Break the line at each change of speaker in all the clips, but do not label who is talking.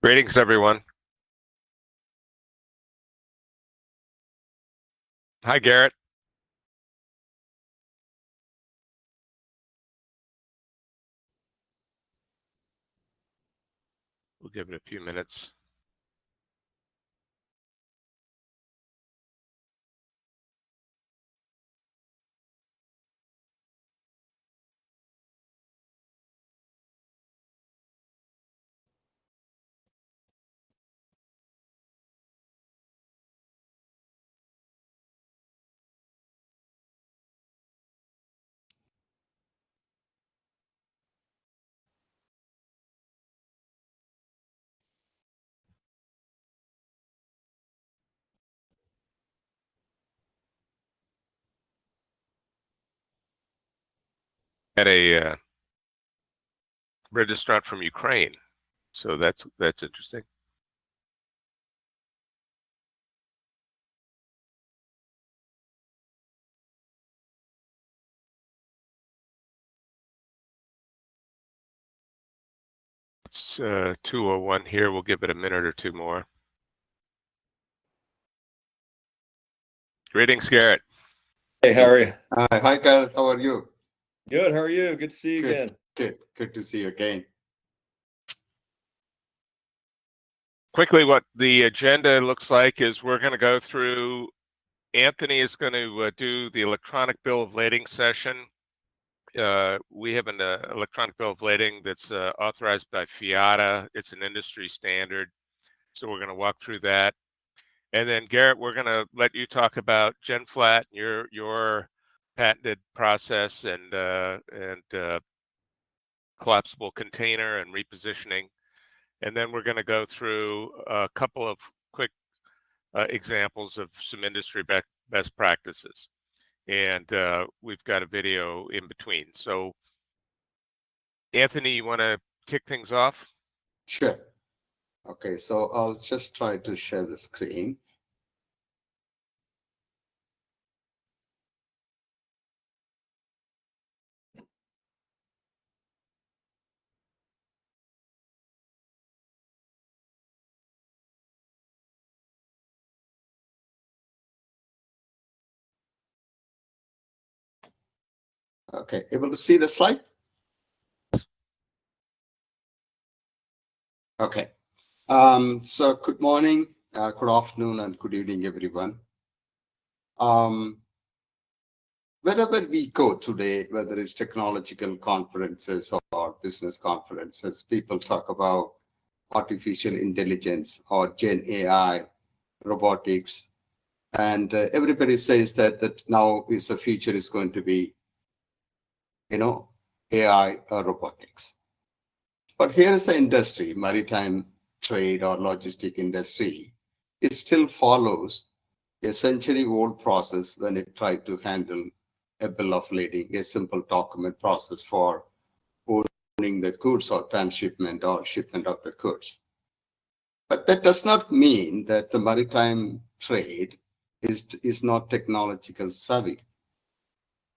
Greetings, everyone. Hi, Garrett. We'll give it a few minutes. At a registrant from Ukraine, so that's interesting. It's 2:01 here. We'll give it a minute or two more. Greetings, Garrett.
Hey, how are you?
Hi, Garrett. How are you?
Good. How are you? Good to see you again.
Good to see you again.
Quickly, what the agenda looks like is we're going to go through. Anthony is going to do the electronic bill of lading session. We have an electronic bill of lading that's authorized by FIATA. It's an industry standard. So we're going to walk through that. And then Garrett, we're going to let you talk about GenFlat, your patented process and collapsible container and repositioning. And then we're going to go through a couple of quick examples of some industry best practices. And we've got a video in between. So Anthony, you want to kick things off?
Sure. Okay, so I'll just try to share the screen. Okay, able to see the slide? Okay. So good morning, good afternoon, and good evening, everyone. Wherever we go today, whether it's technological conferences or business conferences, people talk about artificial intelligence or Gen AI, robotics, and everybody says that now is the future is going to be, AI or robotics. But here is the industry, maritime trade or logistic industry. It still follows a century-old process when it tried to handle a bill of lading, a simple document process for owning the goods or transshipment or shipment of the goods. But that does not mean that the maritime trade is not technological savvy,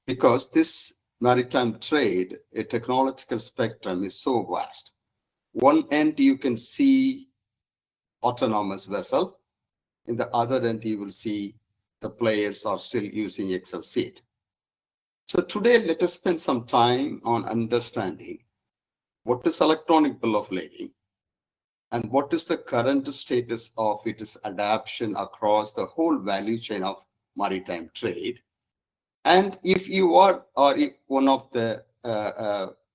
because this maritime trade, a technological spectrum is so vast. One end you can see autonomous vessel, in the other end you will see the players are still using Excel sheet. So today let us spend some time on understanding what is electronic bill of lading and what is the current status of its adoption across the whole value chain of maritime trade. And if you are or if one of the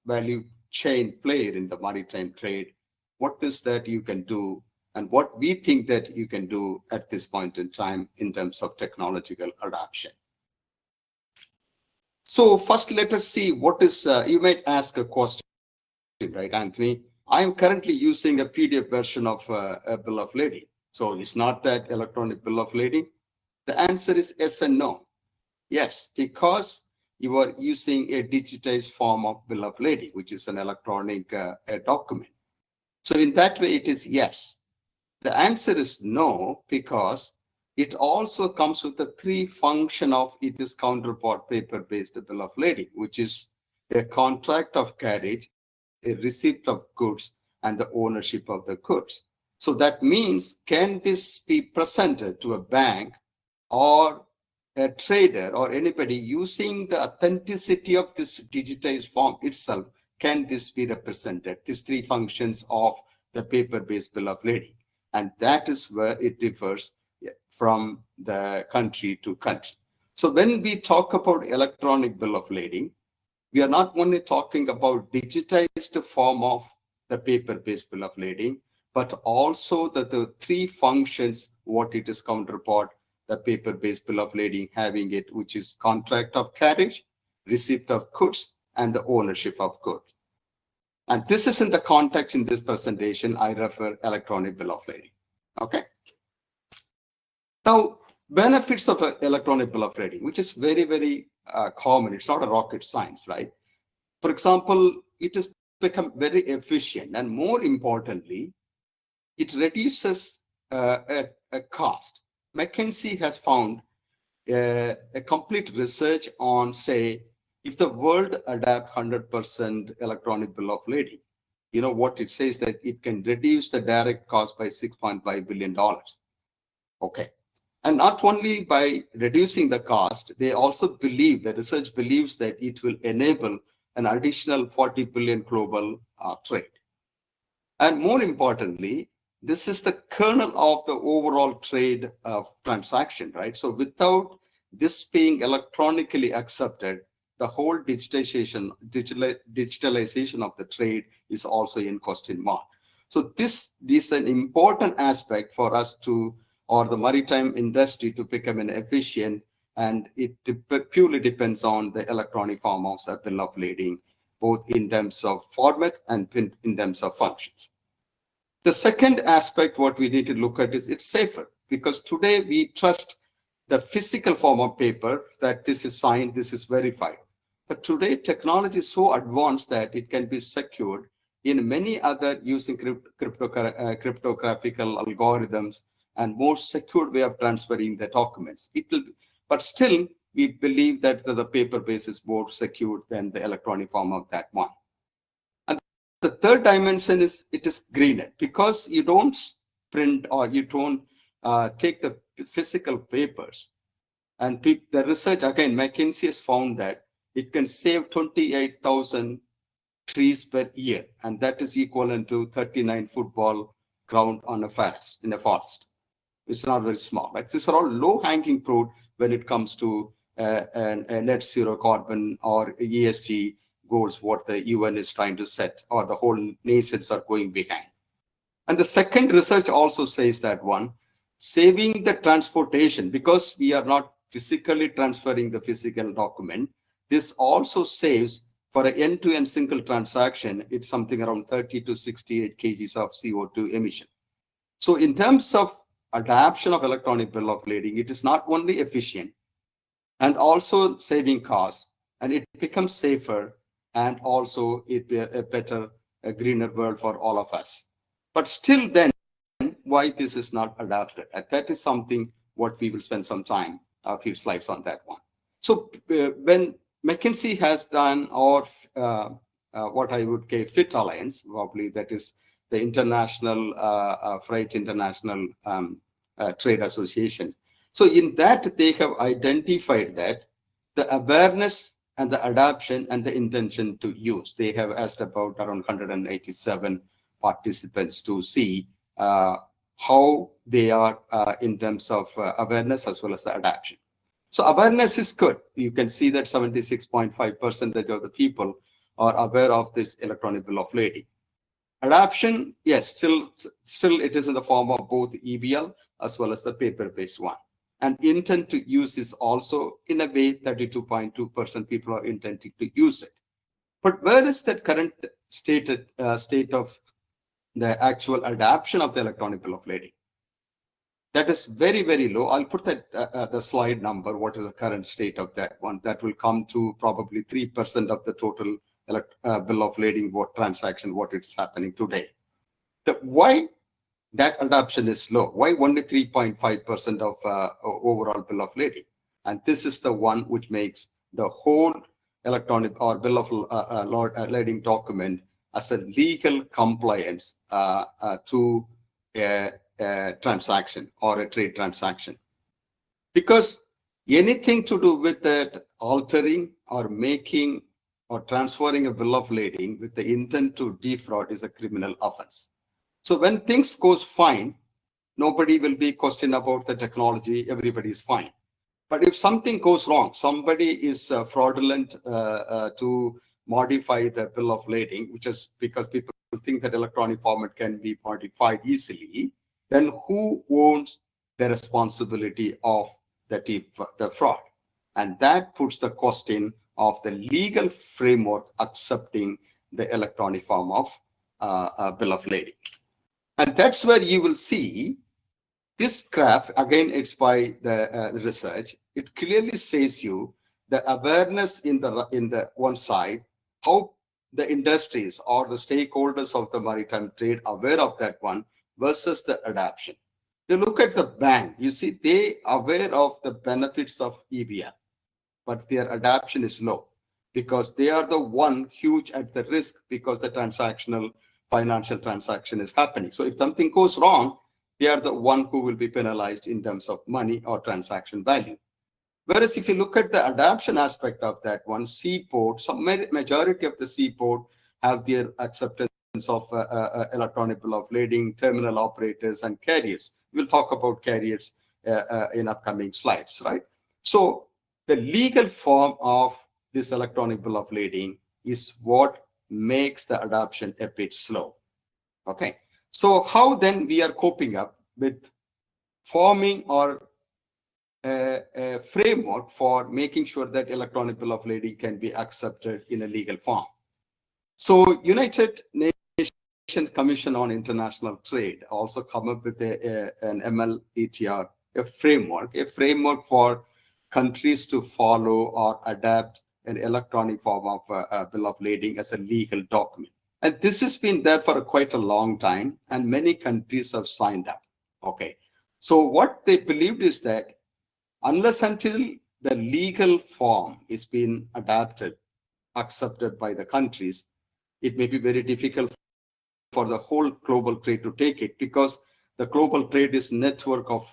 value chain player in the maritime trade, what is that you can do and what we think that you can do at this point in time in terms of technological adoption. So first, let us see what is, you might ask a question, right, Anthony? I am currently using a PDF version of a bill of lading. So it's not that electronic bill of lading? The answer is yes and no. Yes, because you are using a digitized form of bill of lading, which is an electronic document. So in that way, it is yes. The answer is no, because it also comes with the three function of its counterpart paper-based bill of lading, which is a contract of carriage, a receipt of goods, and the ownership of the goods. So that means, can this be presented to a bank or a trader or anybody using the authenticity of this digitized form itself? Can this be represented? These three functions of the paper-based bill of lading. And that is where it differs from the country to country. So when we talk about electronic bill of lading, we are not only talking about digitized form of the paper-based bill of lading, but also the three functions, what it is counterpart, the paper-based bill of lading having it, which is contract of carriage, receipt of goods, and the ownership of goods. And this is in the context in this presentation, I refer electronic bill of lading. Okay. Now, benefits of an electronic bill of lading, which is very, very common. It's not a rocket science, right? For example, it has become very efficient, and more importantly, it reduces a cost. McKinsey has found a complete research on, say, if the world adapt 100% electronic bill of lading, you know what it says, that it can reduce the direct cost by $6.5 billion. Okay. And not only by reducing the cost, they also believe, the research believes, that it will enable an additional 40 billion global trade. And more importantly, this is the kernel of the overall trade transaction, right? So without this being electronically accepted, the whole digitalization of the trade is also in question mark. So this is an important aspect for us to, or the maritime industry, to become an efficient, and it purely depends on the electronic form of the bill of lading, both in terms of format and in terms of functions. The second aspect what we need to look at is it's safer, because today we trust the physical form of paper, that this is signed, this is verified. But today technology is so advanced that it can be secured in many other using cryptographical algorithms and more secure way of transferring the documents. It will, but still we believe that the paper base is more secure than the electronic form of that one. And the third dimension is it is greener, because you don't print or you don't take the physical papers. And the research, again, McKinsey has found that it can save 28,000 trees per year, and that is equivalent to 39 football ground on a forest, in a forest. It's not very small. Like, these are all low-hanging fruit when it comes to a net zero carbon or ESG goals, what the UN is trying to set, or the whole nations are going behind. And the second research also says that one, saving the transportation, because we are not physically transferring the physical document, this also saves, for an end-to-end single transaction, it's something around 30 to 68 kgs of CO2 emission. So in terms of adoption of electronic bill of lading, it is not only efficient and also saving costs, and it becomes safer, and also it be a better, a greener world for all of us. But still then, why this is not adopted? And that is something what we will spend some time, a few slides on that one. So when McKinsey has done, or what I would call FIT Alliance, probably that is the International Freight International Trade Association. So in that, they have identified that the awareness and the adoption and the intention to use. They have asked about around 187 participants to see how they are in terms of awareness as well as the adoption. So awareness is good. You can see that 76.5% of the people are aware of this electronic bill of lading. Adoption, yes, still it is in the form of both EBL as well as the paper-based one. And intent to use is also, in a way, 32.2% people are intending to use it. But where is that current state of the actual adoption of the electronic bill of lading? That is very, very low. I'll put that the slide number, what is the current state of that one. That will come to probably 3% of the total bill of lading transaction, what is happening today. Why that adoption is low? Why only 3.5% of overall bill of lading? And this is the one which makes the whole electronic or bill of lading document as a legal compliance to a transaction or a trade transaction. Because anything to do with that altering or making or transferring a bill of lading with the intent to defraud is a criminal offense. So when things goes fine, nobody will be questioned about the technology, everybody is fine. But if something goes wrong, somebody is fraudulent to modify the bill of lading, which is because people think that electronic format can be modified easily, then who owns the responsibility of the fraud? And that puts the question of the legal framework accepting the electronic form of bill of lading. And that's where you will see this graph, again, it's by the research. It clearly says you the awareness in the one side, how the industries or the stakeholders of the maritime trade aware of that one versus the adoption. You look at the bank, you see they aware of the benefits of EBL, but their adoption is low because they are the one huge at the risk because the financial transaction is happening. So if something goes wrong, they are the one who will be penalized in terms of money or transaction value. Whereas if you look at the adoption aspect of that one, seaport, some majority of the seaport have their acceptance of electronic bill of lading, terminal operators, and carriers. We'll talk about carriers in upcoming slides, right? So the legal form of this electronic bill of lading is what makes the adoption a bit slow. Okay. So how then we are coping up with forming or a framework for making sure that electronic bill of lading can be accepted in a legal form. So United Nations Commission on International Trade also come up with an MLETR, a framework for countries to follow or adapt an electronic form of a bill of lading as a legal document. And this has been there for quite a long time, and many countries have signed up. Okay. So what they believed is that unless until the legal form is being adapted, accepted by the countries, it may be very difficult for the whole global trade to take it, because the global trade is network of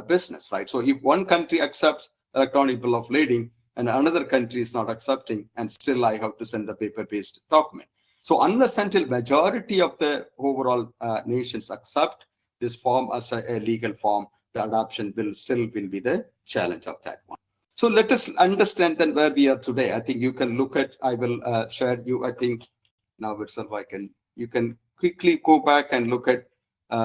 business, right? So if one country accepts electronic bill of lading and another country is not accepting, and still I have to send the paper-based document. So unless until majority of the overall nations accept this form as a legal form, the adoption will be the challenge of that one. So let us understand then where we are today. I think you can look at, I will share you, I think now itself you can quickly go back and look at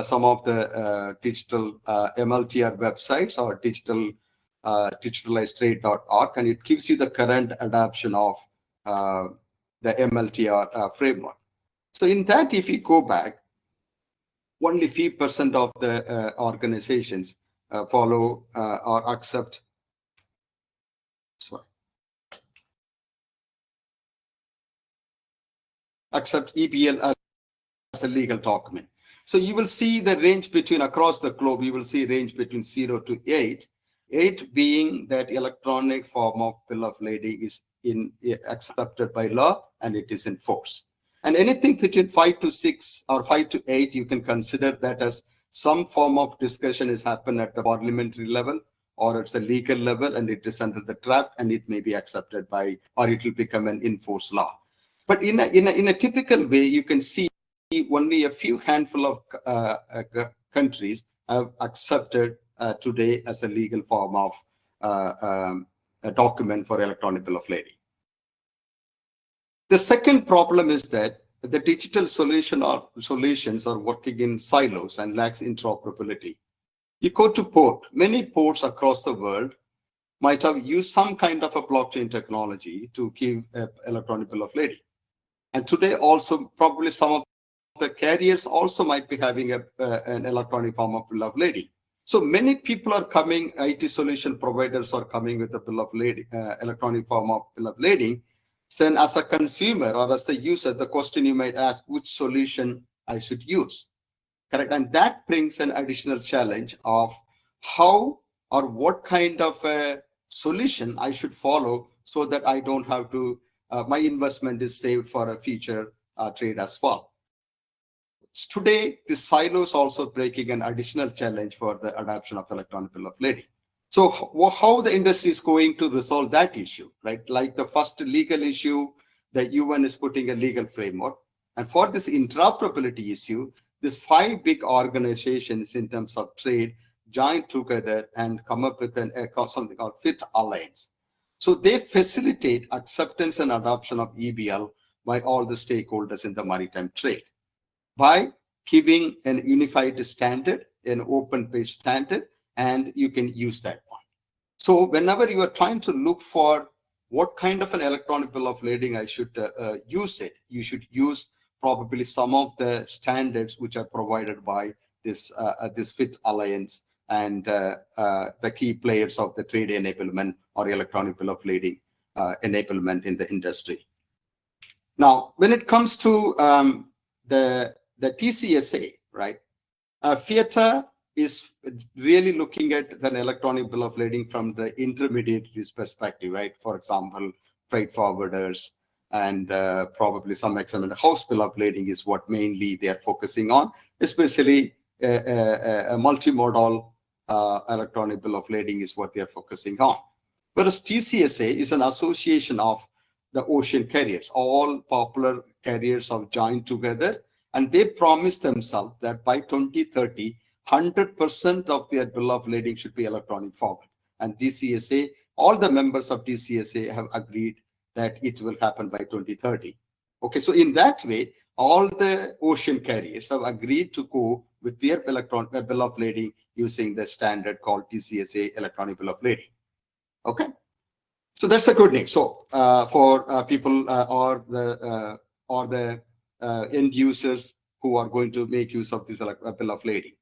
some of the digital MLTR websites or digitalizedtrade.org, and it gives you the current adoption of the MLTR framework. So in that, if you go back, only few % of the organizations follow or accept EBL as a legal document. So you will see the range between across the globe, you will see range between 0 to 8. 8 being that electronic form of bill of lading is accepted by law and it is in force. And anything between 5 to 6 or 5 to 8, you can consider that as some form of discussion is happened at the parliamentary level, or it's a legal level, and it is under the draft, and it may be accepted by, or it will become an enforced law. But in a typical way, you can see only a few handful of countries have accepted today as a legal form of a document for electronic bill of lading. The second problem is that the digital solutions are working in silos and lacks interoperability. You go to port, many ports across the world might have used some kind of a blockchain technology to give electronic bill of lading. And today also probably some of the carriers also might be having an electronic form of bill of lading. So many people are coming, IT solution providers are coming with a bill of lading, electronic form of bill of lading. Then as a consumer or as the user, the question you might ask, which solution I should use, correct? And that brings an additional challenge of how or what kind of a solution I should follow so that I don't have to, my investment is saved for a future trade as well. today, the silos also breaking an additional challenge for the adoption of electronic bill of lading. So how the industry is going to resolve that issue, right? Like the first legal issue, the UN is putting a legal framework. And for this interoperability issue, these 5 big organizations in terms of trade joined together and come up with something called FIT Alliance. So they facilitate acceptance and adoption of EBL by all the stakeholders in the maritime trade by giving an unified standard, an open-based standard, and you can use that one. So whenever you are trying to look for what kind of an electronic bill of lading I should use it, you should use probably some of the standards which are provided by this FIT Alliance and the key players of the trade enablement or electronic bill of lading enablement in the industry. Now, when it comes to the TCSA, right? FIATA is really looking at an electronic bill of lading from the intermediaries perspective, right? For example, freight forwarders and probably some extent house bill of lading is what mainly they are focusing on, especially a multimodal electronic bill of lading is what they are focusing on. Whereas TCSA is an association of the ocean carriers. All popular carriers have joined together, and they promised themselves that by 2030, 100% of their bill of lading should be electronic forward. And TCSA, all the members of TCSA have agreed that it will happen by 2030. Okay, so in that way, all the ocean carriers have agreed to go with their electronic bill of lading using the standard called TCSA electronic bill of lading. Okay, so that's a good news. So for people or the end users who are going to make use of this bill of lading.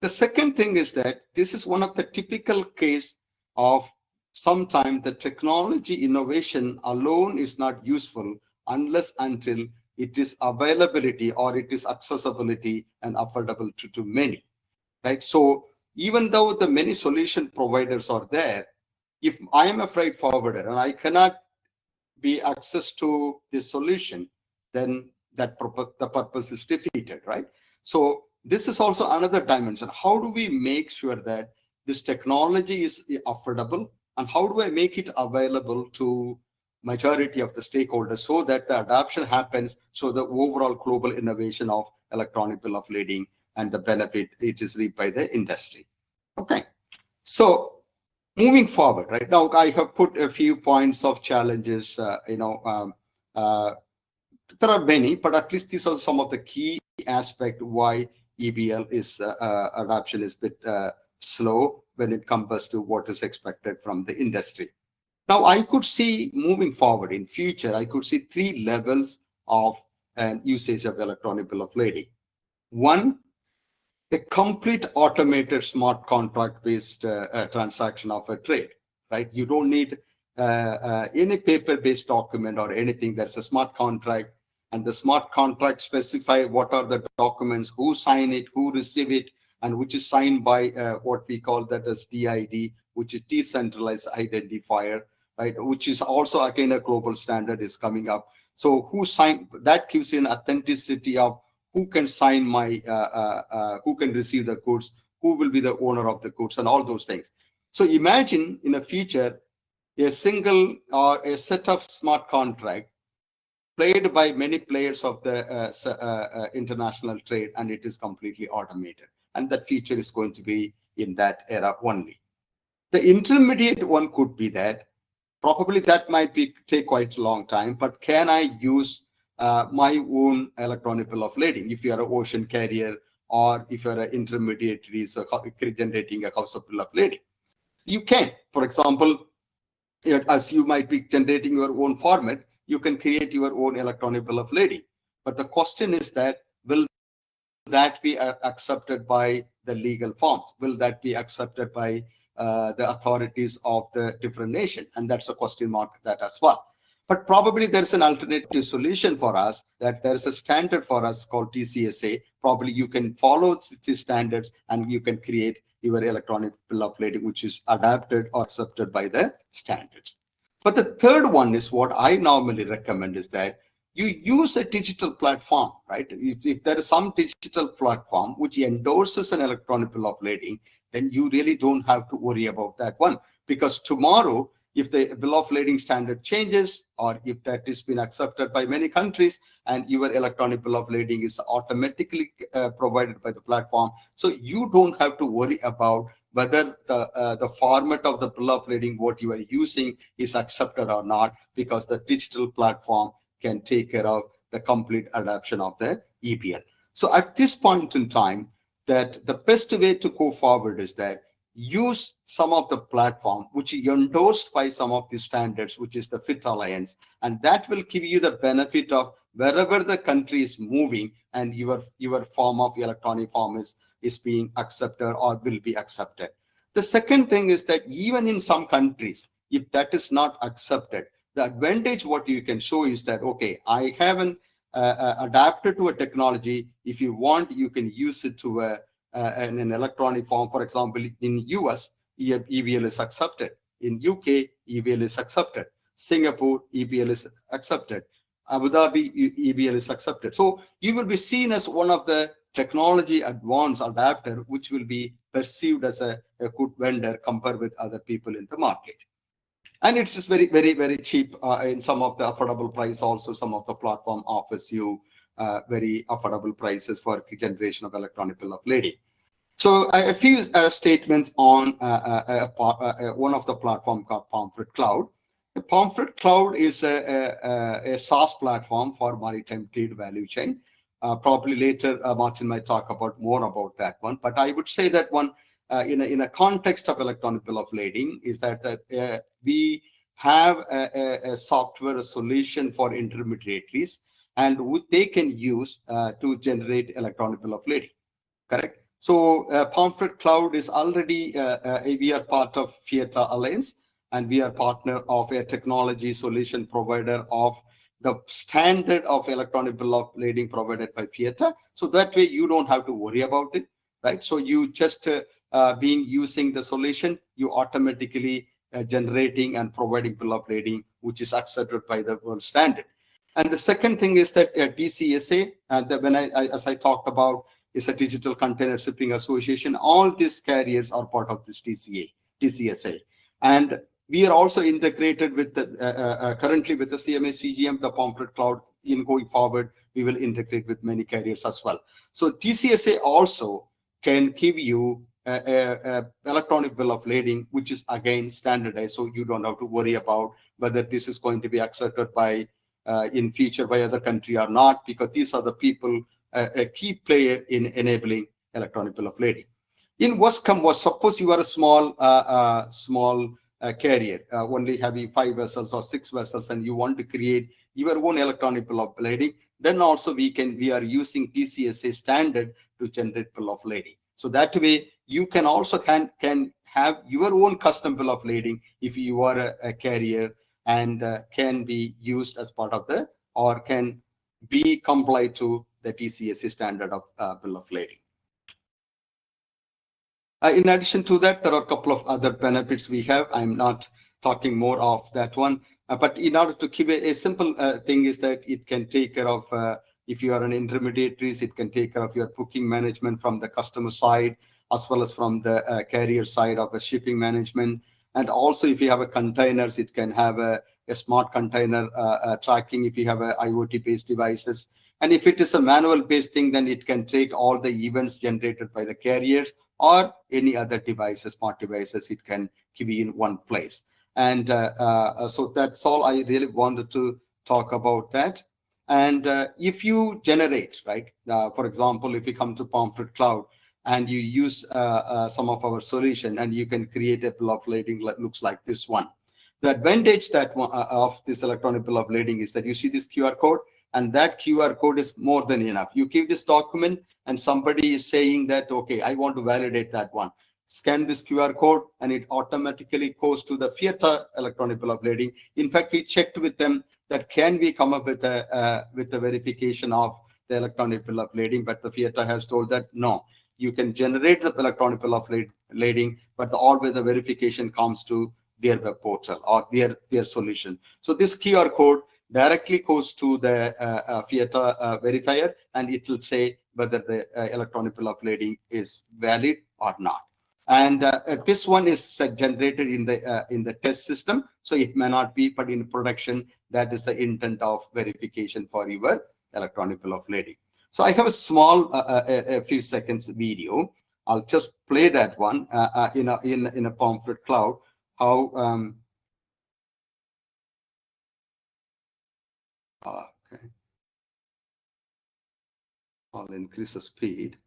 The second thing is that this is one of the typical case of sometimes the technology innovation alone is not useful unless until it is availability or it is accessibility and affordable to many, right? So even though the many solution providers are there, if I am a freight forwarder and I cannot be access to this solution, then the purpose is defeated, right? So this is also another dimension. How do we make sure that this technology is affordable, and how do I make it available to majority of the stakeholders so that the adoption happens, so the overall global innovation of electronic bill of lading and the benefit it is reaped by the industry. Okay, so moving forward, right now I have put a few points of challenges. There are many, but at least these are some of the key aspects why EBL is adoption is a bit slow when it comes to what is expected from the industry. Now, I could see moving forward in future, I could see 3 levels of usage of electronic bill of lading. One, a complete automated smart contract-based transaction of a trade, right? You don't need any paper-based document or anything. There's a smart contract, and the smart contract specify what are the documents, who sign it, who receive it, and which is signed by what we call that as DID, which is decentralized identifier, right? Which is also again a global standard is coming up. So who signed, that gives you an authenticity of who can sign my, who can receive the goods, who will be the owner of the goods, and all those things. So imagine in the future, a single or a set of smart contract played by many players of the international trade, and it is completely automated. And that feature is going to be in that era only. The intermediate one could be that probably that might be take quite a long time, but can I use my own electronic bill of lading if you are an ocean carrier or if you're an intermediary so generating a house of bill of lading? You can. For example, as you might be generating your own format, you can create your own electronic bill of lading. But the question is that will that be accepted by the legal forms? Will that be accepted by the authorities of the different nations? And that's a question mark that as well. But probably there's an alternative solution for us, that there's a standard for us called TCSA. Probably you can follow these standards and you can create your electronic bill of lading, which is adapted or accepted by the standards. But the third one is what I normally recommend is that you use a digital platform, right? If there is some digital platform which endorses an electronic bill of lading, then you really don't have to worry about that one. Because tomorrow, if the bill of lading standard changes, or if that has been accepted by many countries, and your electronic bill of lading is automatically provided by the platform, so you don't have to worry about whether the format of the bill of lading what you are using is accepted or not, because the digital platform can take care of the complete adoption of the EBL. So at this point in time, that the best way to go forward is that use some of the platform which is endorsed by some of the standards, which is the FIT Alliance, and that will give you the benefit of wherever the country is moving and your form of electronic form is being accepted or will be accepted. The second thing is that even in some countries, if that is not accepted, the advantage what you can show is that, okay, I haven't adapted to a technology. If you want, you can use it to in an electronic form. For example, in US, EBL is accepted. In UK, EBL is accepted. Singapore, EBL is accepted. Abu Dhabi, EBL is accepted. So you will be seen as one of the technology advanced adapter, which will be perceived as a good vendor compared with other people in the market. And it's just very, very, very cheap in some of the affordable price. Also, some of the platform offers you very affordable prices for generation of electronic bill of lading. So a few statements on one of the platform called Pomfret Cloud. The Pomfret Cloud is a SaaS platform for maritime trade value chain. Probably later, Martin might talk about more about that one. But I would say that one, in a context of electronic bill of lading, is that we have a software solution for intermediaries, and they can use to generate electronic bill of lading. Correct. So Pomfret Cloud is already we are part of FIATA Alliance, and we are partner of a technology solution provider of the standard of electronic bill of lading provided by FIATA. So that way you don't have to worry about it, right? So you just using the solution, you automatically generating and providing bill of lading, which is accepted by the world standard. And the second thing is that DCSA, as I talked about, is a Digital Container Shipping Association. All these carriers are part of this DCSA. And we are also integrated with the currently with the CMA CGM, the Pomfret Cloud. In going forward, we will integrate with many carriers as well. So DCSA also can give you a electronic bill of lading, which is again standardized. So you don't have to worry about whether this is going to be accepted by in future by other country or not, because these are the people, a key player in enabling electronic bill of lading. In worst come worst, suppose you are a small carrier, only having 5 vessels or 6 vessels, and you want to create your own electronic bill of lading, then also we are using DCSA standard to generate bill of lading. So that way you can also can have your own custom bill of lading if you are a carrier, and can be used as part of the, or can be complied to the DCSA standard of bill of lading. In addition to that, there are a couple of other benefits we have. I'm not talking more of that one, but in order to keep a simple thing is that it can take care of, if you are an intermediaries, it can take care of your booking management from the customer side, as well as from the carrier side of the shipping management. And also, if you have a containers, it can have a smart container tracking if you have a IoT-based devices. And if it is a manual-based thing, then it can take all the events generated by the carriers or any other devices, smart devices, it can be in one place. And so that's all I really wanted to talk about that. And if you generate, right, for example, if you come to Pomfret Cloud and you use some of our solution, and you can create a bill of lading that looks like this one. The advantage that of this electronic bill of lading is that you see this QR code, and that QR code is more than enough. You give this document and somebody is saying that, okay, I want to validate that one. Scan this QR code and it automatically goes to the FIATA electronic bill of lading. In fact, we checked with them that can we come up with the verification of the electronic bill of lading, but the FIATA has told that no, you can generate the electronic bill of lading, but always the verification comes to their web portal or their solution. So this QR code directly goes to the FIATA verifier, and it will say whether the electronic bill of lading is valid or not. And this one is generated in the test system, so it may not be, but in production, that is the intent of verification for your electronic bill of lading. So I have a small, a few seconds video. I'll just play that one in a Pamphlet Cloud. How okay. I'll increase the speed.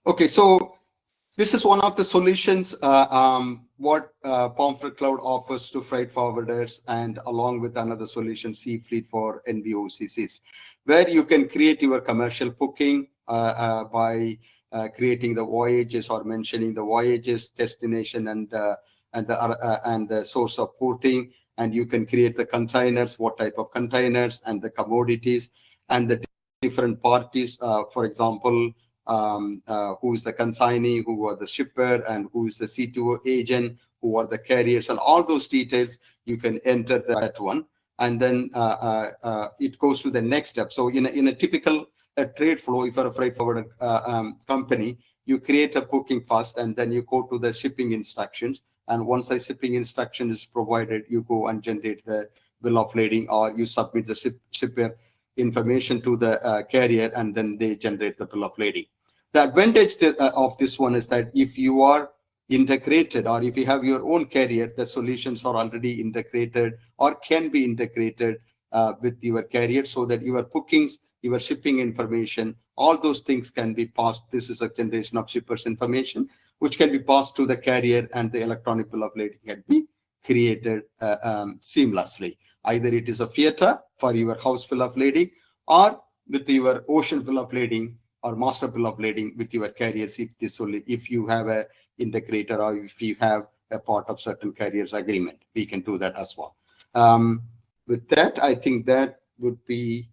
Okay, so this is one of the solutions what Pamphlet Cloud offers to freight forwarders, and along with another solution, C Fleet for NVOCCs, where you can create your commercial booking by creating the voyages or mentioning the voyages, destination, and the source of porting, and you can create the containers, what type of containers, and the commodities, and the different parties. For example, who is the consignee, who are the shipper, and who is the C2O agent, who are the carriers, and all those details you can enter that one, and then it goes to the next step. So in a typical trade flow, if you're a freight forwarder company, you create a booking first, and then you go to the shipping instructions. And once the shipping instruction is provided, you go and generate the bill of lading, or you submit the shipper information to the carrier, and then they generate the bill of lading. The advantage of this one is that if you are integrated, or if you have your own carrier, the solutions are already integrated or can be integrated with your carrier, so that your bookings, your shipping information, all those things can be passed. This is a generation of shippers information, which can be passed to the carrier, and the electronic bill of lading can be created seamlessly. Either it is a FIATA for your house bill of lading, or with your ocean bill of lading, or master bill of lading with your carriers, if you have a integrator, or if you have a part of certain carriers agreement, we can do that as well. With that, I think that would be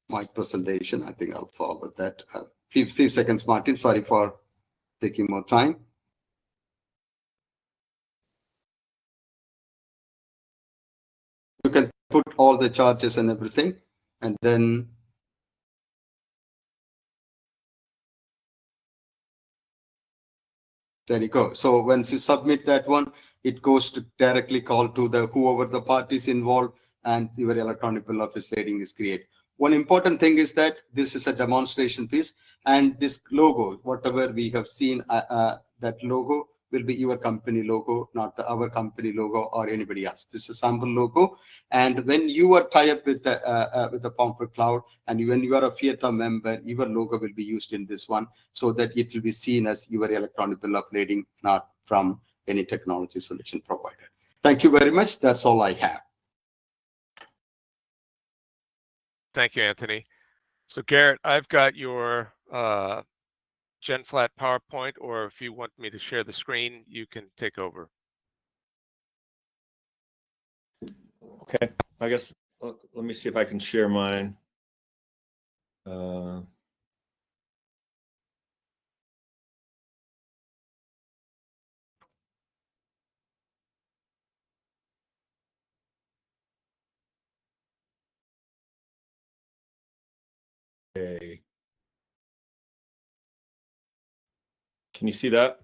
my presentation. I think I'll forward that. Few seconds, Martin. Sorry for taking more time. You can put all the charges and everything, and then there you go. So once you submit that one, it goes to directly call to the whoever the parties involved, and your electronic bill of lading is created. One important thing is that this is a demonstration piece, and this logo, whatever we have seen, that logo will be your company logo, not our company logo or anybody else. This is a sample logo, and when you are tied up with the Pamphlet Cloud, and when you are a FIATA member, your logo will be used in this one, so that it will be seen as your electronic bill of lading, not from any technology solution provider. Thank you very much. That's all I have.
Thank you, Anthony. So Garrett, I've got your GenFlat PowerPoint, or if you want me to share the screen, you can take over.
Okay, I guess let me see if I can share mine. Okay. Can you see that?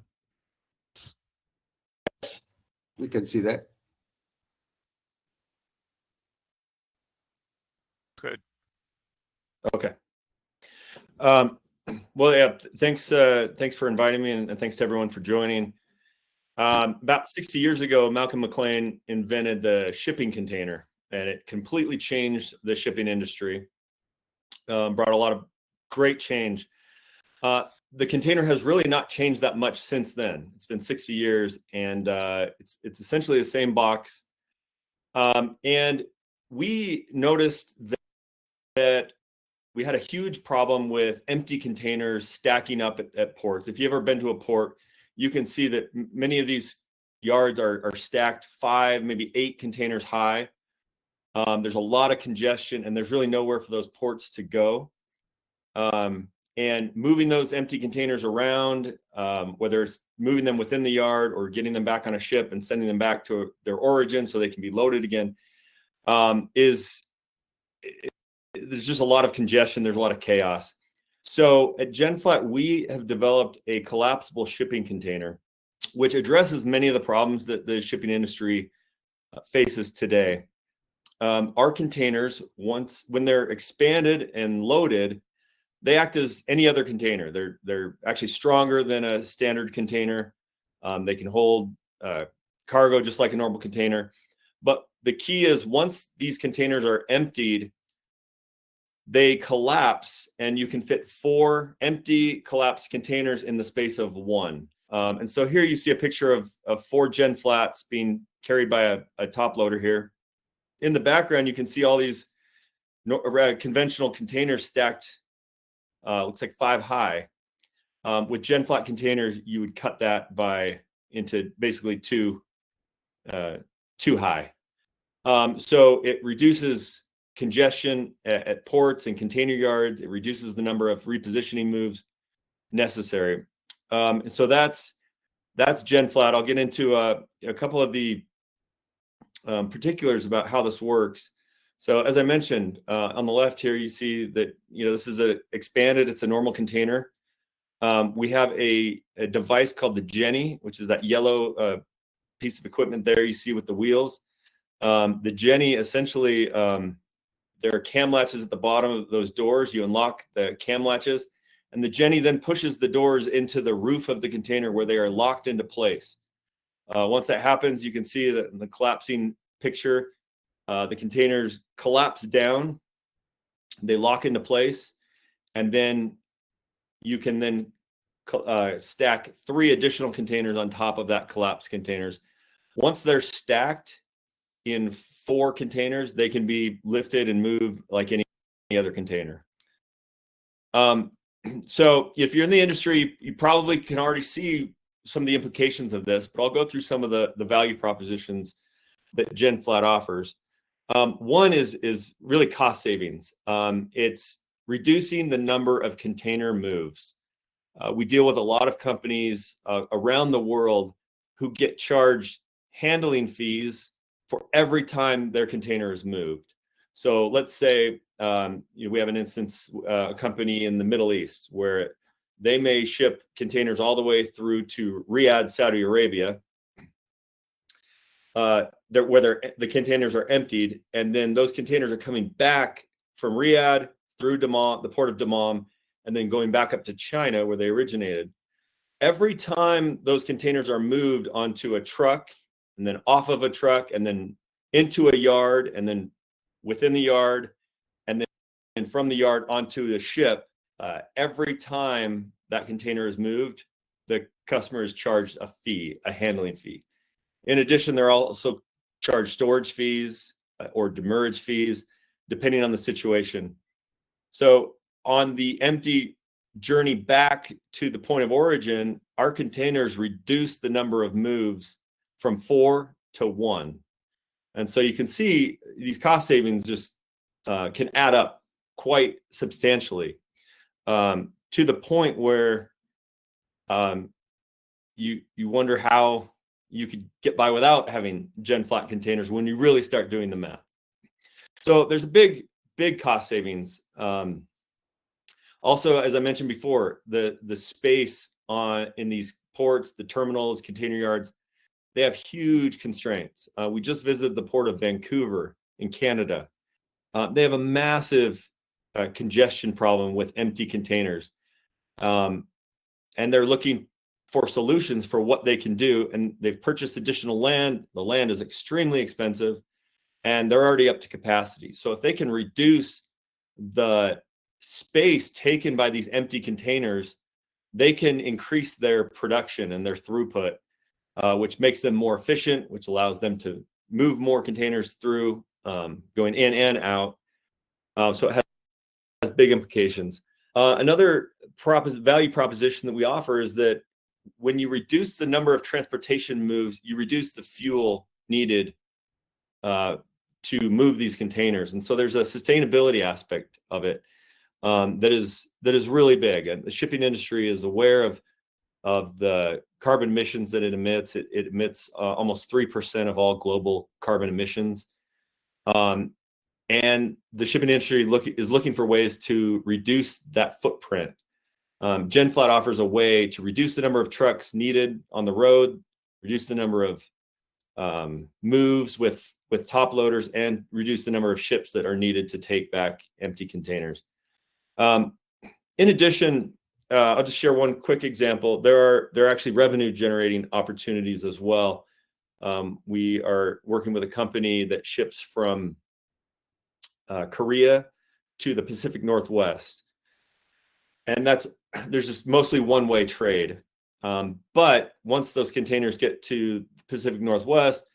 We can see that.
Good. Okay. Well, yeah, thanks for inviting me, and thanks to everyone for joining. About 60 years ago, Malcolm McLean invented the shipping container, and it completely changed the shipping industry, brought a lot of great change. The container has really not changed that much since then. It's been 60 years, and it's essentially the same box. And we noticed that we had a huge problem with empty containers stacking up at ports. If you've ever been to a port, you can see that many of these yards are stacked 5, maybe 8 containers high. There's a lot of congestion, and there's really nowhere for those ports to go. and moving those empty containers around, whether it's moving them within the yard or getting them back on a ship and sending them back to their origin so they can be loaded again, there's just a lot of congestion. There's a lot of chaos. So at GenFlat, we have developed a collapsible shipping container, which addresses many of the problems that the shipping industry faces today. Our containers, when they're expanded and loaded, they act as any other container. They're actually stronger than a standard container. They can hold cargo just like a normal container. But the key is once these containers are emptied, they collapse, and you can fit 4 empty collapsed containers in the space of 1. And so here you see a picture of 4 GenFlats being carried by a top loader here. In the background, you can see all these conventional containers stacked, looks like 5 high. With GenFlat containers, you would cut that into basically 2 high. So it reduces congestion at ports and container yards. It reduces the number of repositioning moves necessary. So that's GenFlat. I'll get into a couple of the particulars about how this works. So as I mentioned, on the left here, you see that this is expanded. It's a normal container. We have a device called the Jenny, which is that yellow piece of equipment there you see with the wheels. The Jenny essentially, there are cam latches at the bottom of those doors. You unlock the cam latches, and the Jenny then pushes the doors into the roof of the container where they are locked into place. Once that happens, you can see that in the collapsing picture, the containers collapse down, they lock into place, and then you can then stack 3 additional containers on top of that collapsed containers. Once they're stacked in 4 containers, they can be lifted and moved like any other container. So if you're in the industry, you probably can already see some of the implications of this, but I'll go through some of the value propositions that GenFlat offers. One is really cost savings. It's reducing the number of container moves. We deal with a lot of companies around the world who get charged handling fees for every time their container is moved. So let's say we have an instance, a company in the Middle East where they may ship containers all the way through to Riyadh, Saudi Arabia, where the containers are emptied, and then those containers are coming back from Riyadh through Dammam, the port of Dammam, and then going back up to China where they originated. Every time those containers are moved onto a truck, and then off of a truck, and then into a yard, and then within the yard, and then from the yard onto the ship, every time that container is moved, the customer is charged a fee, a handling fee. In addition, they're also charged storage fees or demurrage fees, depending on the situation. So on the empty journey back to the point of origin, our containers reduce the number of moves from 4 to 1. And so you can see these cost savings just can add up quite substantially, to the point where you wonder how you could get by without having GenFlat containers when you really start doing the math. So there's a big cost savings. Also, as I mentioned before, the space in these ports, the terminals, container yards, they have huge constraints. We just visited the port of Vancouver in Canada. They have a massive congestion problem with empty containers. And they're looking for solutions for what they can do. And they've purchased additional land. The land is extremely expensive, and they're already up to capacity. So if they can reduce the space taken by these empty containers, they can increase their production and their throughput, which makes them more efficient, which allows them to move more containers through, going in and out. So it has big implications. Another value proposition that we offer is that when you reduce the number of transportation moves, you reduce the fuel needed to move these containers. And so there's a sustainability aspect of it. that is really big. And the shipping industry is aware of the carbon emissions that it emits. It emits almost 3% of all global carbon emissions. And the shipping industry is looking for ways to reduce that footprint. GenFlat offers a way to reduce the number of trucks needed on the road, reduce the number of moves with top loaders, and reduce the number of ships that are needed to take back empty containers. In addition, I'll just share one quick example. There are actually revenue generating opportunities as well. We are working with a company that ships from Korea to the Pacific Northwest. And there's just mostly one-way trade. But once those containers get to the Pacific Northwest,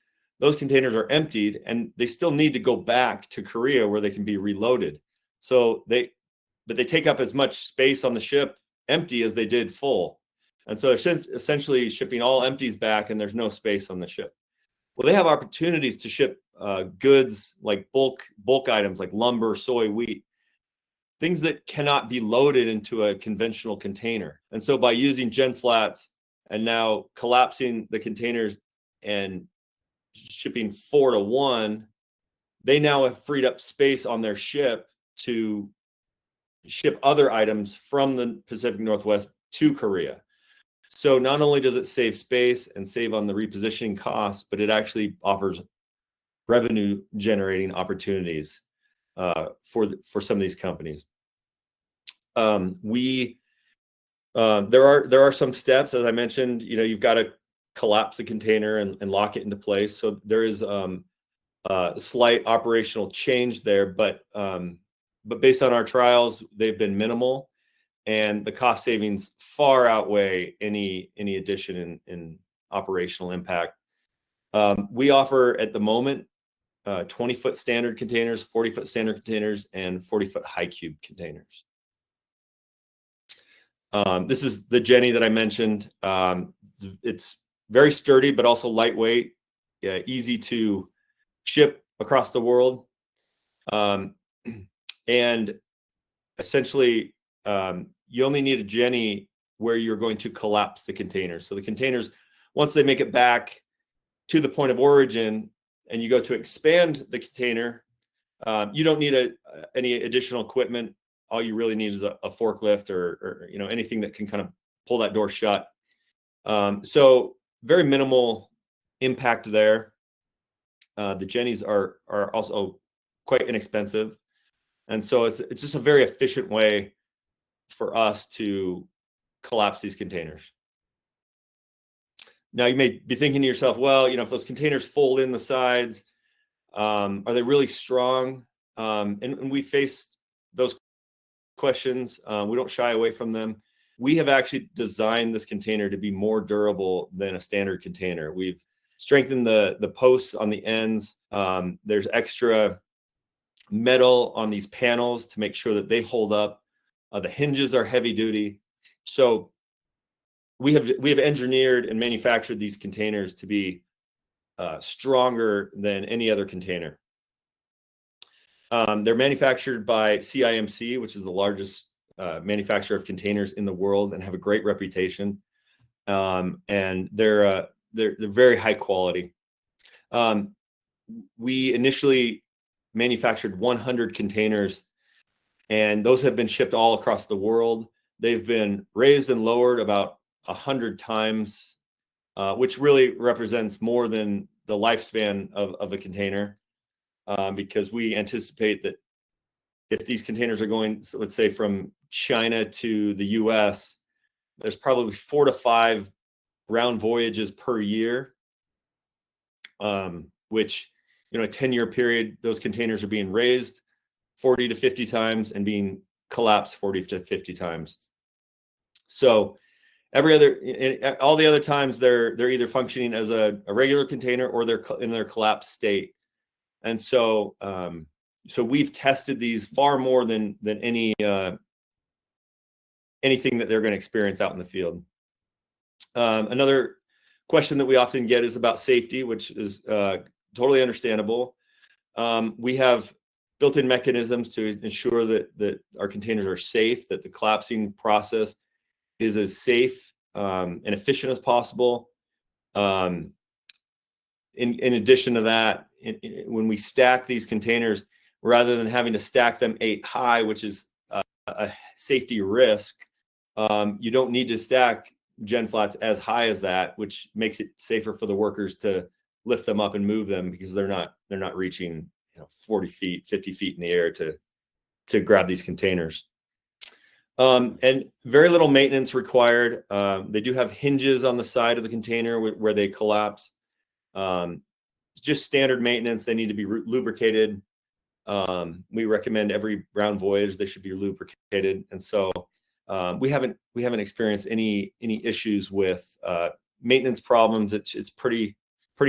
those containers are emptied and they still need to go back to Korea where they can be reloaded. So they take up as much space on the ship empty as they did full. And so they're essentially shipping all empties back and there's no space on the ship. Well, they have opportunities to ship goods like bulk items like lumber, soy, wheat, things that cannot be loaded into a conventional container. And so by using GenFlats and now collapsing the containers and shipping 4 to 1, they now have freed up space on their ship to ship other items from the Pacific Northwest to Korea. So not only does it save space and save on the repositioning costs, but it actually offers revenue generating opportunities for some of these companies. There are some steps, as I mentioned. You've got to collapse the container and lock it into place. So there is a slight operational change there, but based on our trials, they've been minimal, and the cost savings far outweigh any addition in operational impact. We offer at the moment 20-foot standard containers, 40-foot standard containers, and 40-foot high cube containers. This is the Jenny that I mentioned. It's very sturdy, but also lightweight, easy to ship across the world. And essentially, you only need a Jenny where you're going to collapse the containers. So the containers, once they make it back to the point of origin and you go to expand the container, you don't need any additional equipment. All you really need is a forklift or anything that can kind of pull that door shut. So very minimal impact there. The Jennies are also quite inexpensive, and so it's just a very efficient way for us to collapse these containers. Now you may be thinking to yourself, well, if those containers fold in the sides, are they really strong? And we faced those questions. We don't shy away from them. We have actually designed this container to be more durable than a standard container. We've strengthened the posts on the ends. There's extra metal on these panels to make sure that they hold up. The hinges are heavy duty. So we have engineered and manufactured these containers to be stronger than any other container. They're manufactured by CIMC, which is the largest manufacturer of containers in the world, and have a great reputation. And they're very high quality. We initially manufactured 100 containers, and those have been shipped all across the world. They've been raised and lowered about 100 times, which really represents more than the lifespan of a container. Because we anticipate that if these containers are going, so let's say from China to the US, there's probably 4 to 5 round voyages per year, which, a 10-year period, those containers are being raised 40 to 50 times and being collapsed 40 to 50 times. So all the other times they're either functioning as a regular container or they're in their collapsed state. And so we've tested these far more than anything that they're going to experience out in the field. Another question that we often get is about safety, which is totally understandable. We have built-in mechanisms to ensure that our containers are safe, that the collapsing process is as safe and efficient as possible. In addition to that, when we stack these containers, rather than having to stack them 8 high, which is a safety risk, you don't need to stack gen flats as high as that, which makes it safer for the workers to lift them up and move them, because they're not reaching 40 feet, 50 feet in the air to grab these containers. And very little maintenance required. They do have hinges on the side of the container where they collapse. Just standard maintenance. They need to be lubricated. We recommend every round voyage they should be lubricated, and so we haven't experienced any issues with maintenance problems. It's pretty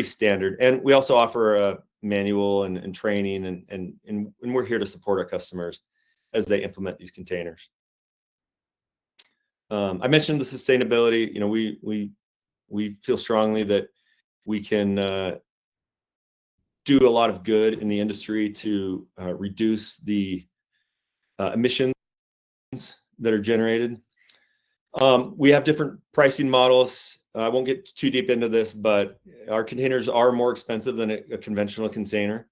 standard, and we also offer a manual and training, and we're here to support our customers as they implement these containers. I mentioned the sustainability. We feel strongly that we can do a lot of good in the industry to reduce the emissions that are generated. We have different pricing models. I won't get too deep into this, but our containers are more expensive than a conventional container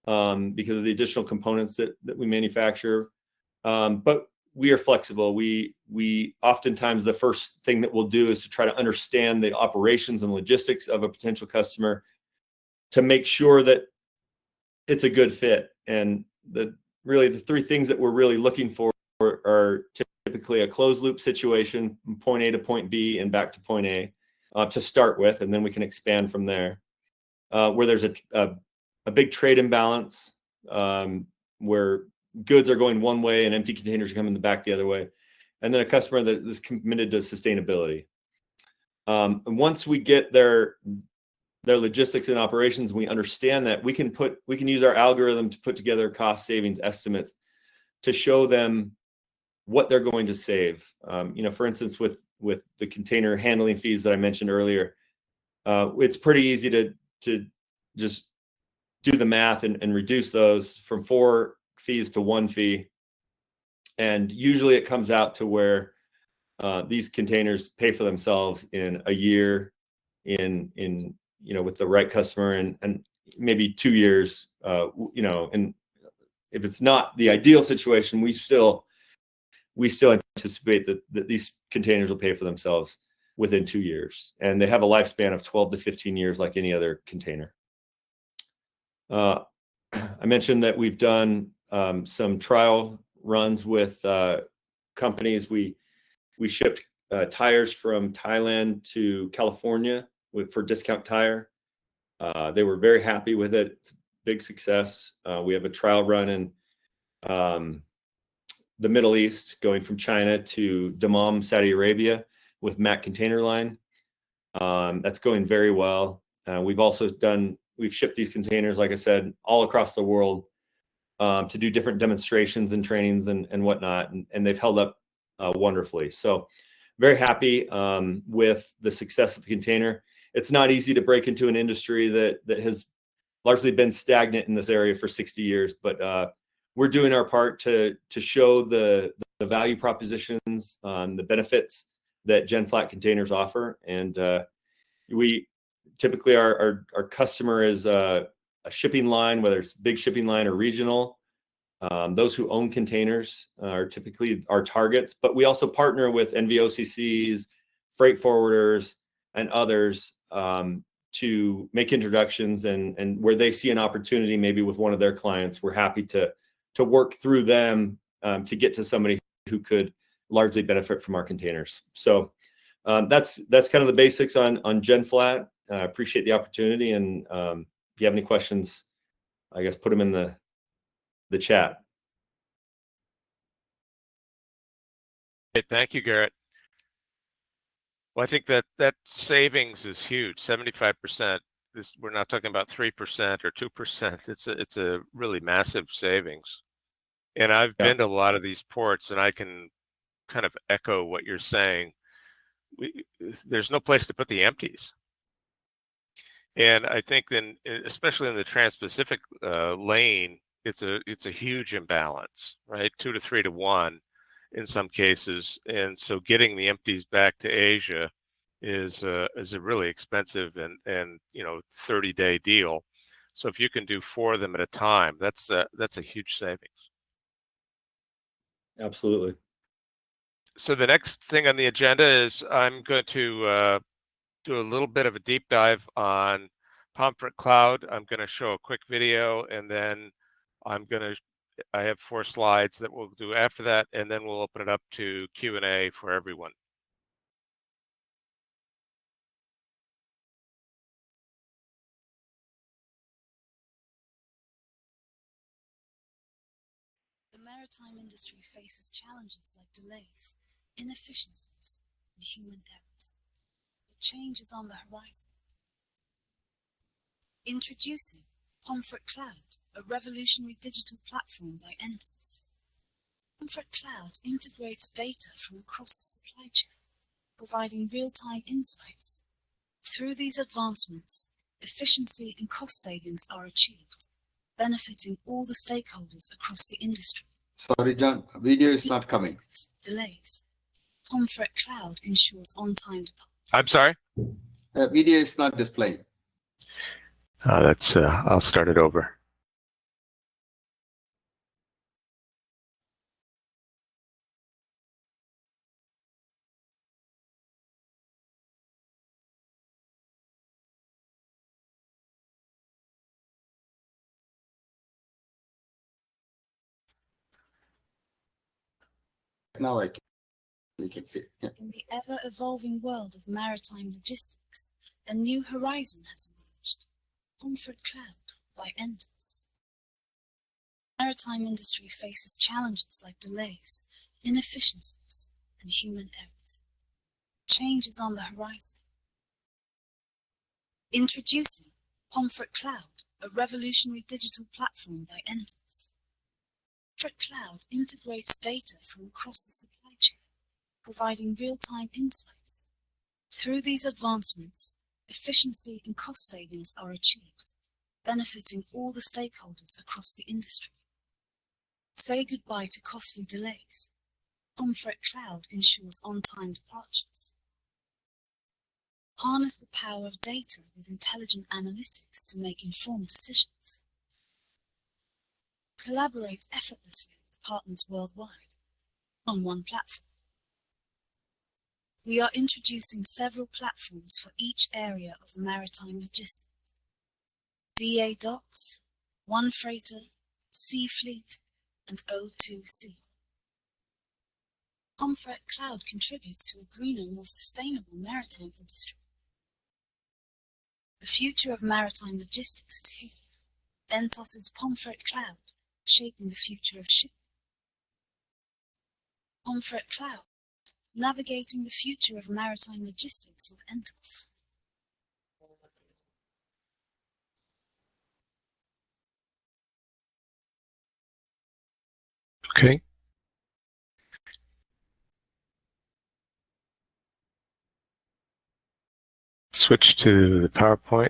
because of the additional components that we manufacture. But we are flexible. We oftentimes, the first thing that we'll do is to try to understand the operations and logistics of a potential customer to make sure that it's a good fit. And the 3 things that we're really looking for are typically a closed loop situation from point A to point B and back to point A to start with, and then we can expand from there. Where there's a big trade imbalance, where goods are going one way and empty containers are coming back the other way, and then a customer that is committed to sustainability. And once we get their logistics and operations, we understand that we can use our algorithm to put together cost savings estimates to show them what they're going to save. For instance, with the container handling fees that I mentioned earlier, it's pretty easy to just do the math and reduce those from 4 fees to 1 fee. And usually it comes out to where these containers pay for themselves in a year, with the right customer, and maybe 2 years. And if it's not the ideal situation, we still anticipate that these containers will pay for themselves within 2 years, and they have a lifespan of 12 to 15 years like any other container. I mentioned that we've done some trial runs with companies. We shipped tires from Thailand to California for Discount Tire. They were very happy with it. It's a big success. We have a trial run in the Middle East, going from China to Dammam, Saudi Arabia, with Mac Container Line. That's going very well. We've shipped these containers, like I said, all across the world to do different demonstrations and trainings and whatnot, and they've held up wonderfully. So very happy with the success of the container. It's not easy to break into an industry that has largely been stagnant in this area for 60 years, but we're doing our part to show the value propositions, the benefits that gen flat containers offer. And we typically, our customer is a shipping line, whether it's big shipping line or regional. Those who own containers are typically our targets, but we also partner with NVOCCs, freight forwarders, and others to make introductions, and where they see an opportunity, maybe with one of their clients, we're happy to work through them to get to somebody who could largely benefit from our containers. So that's kind of the basics on gen flat. I appreciate the opportunity, and if you have any questions, I guess put them in the chat.
Hey, thank you, Garrett. Well, I think that savings is huge, 75%. We're not talking about 3% or 2%. It's a really massive savings. And I've been to a lot of these ports, and I can kind of echo what you're saying. There's no place to put the empties. And I think then, especially in the Trans-Pacific lane, it's a huge imbalance, right? 2 to 3 to 1 in some cases. And so getting the empties back to Asia is a really expensive and 30-day deal. So if you can do 4 of them at a time, that's a huge savings.
Absolutely.
So the next thing on the agenda is I'm going to do a little bit of a deep dive on Pomfret Cloud. I'm going to show a quick video, and then I have 4 slides that we'll do after that, and then we'll open it up to Q&A for everyone.
The maritime industry faces challenges like delays, inefficiencies, and human errors. But change is on the horizon. Introducing Pomfret Cloud, a revolutionary digital platform by Entos. Pomfret Cloud integrates data from across the supply chain, providing real-time insights. Through these advancements, efficiency and cost savings are achieved, benefiting all the stakeholders across the industry.
Sorry, John, video is not coming.
Delays. Pomfret Cloud ensures on-time departure.
I'm sorry?
Video is not displaying.
I'll start it over.
Now we can see. Yeah.
In the ever-evolving world of maritime logistics, a new horizon has emerged. Pomfret Cloud by Entos. Maritime industry faces challenges like delays, inefficiencies, and human errors. Change is on the horizon. Introducing Pomfret Cloud, a revolutionary digital platform by Entos. Pomfret Cloud integrates data from across the supply chain, providing real-time insights. Through these advancements, efficiency and cost savings are achieved, benefiting all the stakeholders across the industry. Say goodbye to costly delays. Pomfret Cloud ensures on-time departures. Harness the power of data with intelligent analytics to make informed decisions. Collaborate effortlessly with partners worldwide on one platform. We are introducing several platforms for each area of maritime logistics. DA Docks, One Freighter, Sea Fleet, and O2C. Pomfret Cloud contributes to a greener, more sustainable maritime industry. The future of maritime logistics is here. Entos' Pomfret Cloud, shaping the future of shipping. Pomfret Cloud, navigating the future of maritime logistics with Entos.
Okay. Switch to the PowerPoint.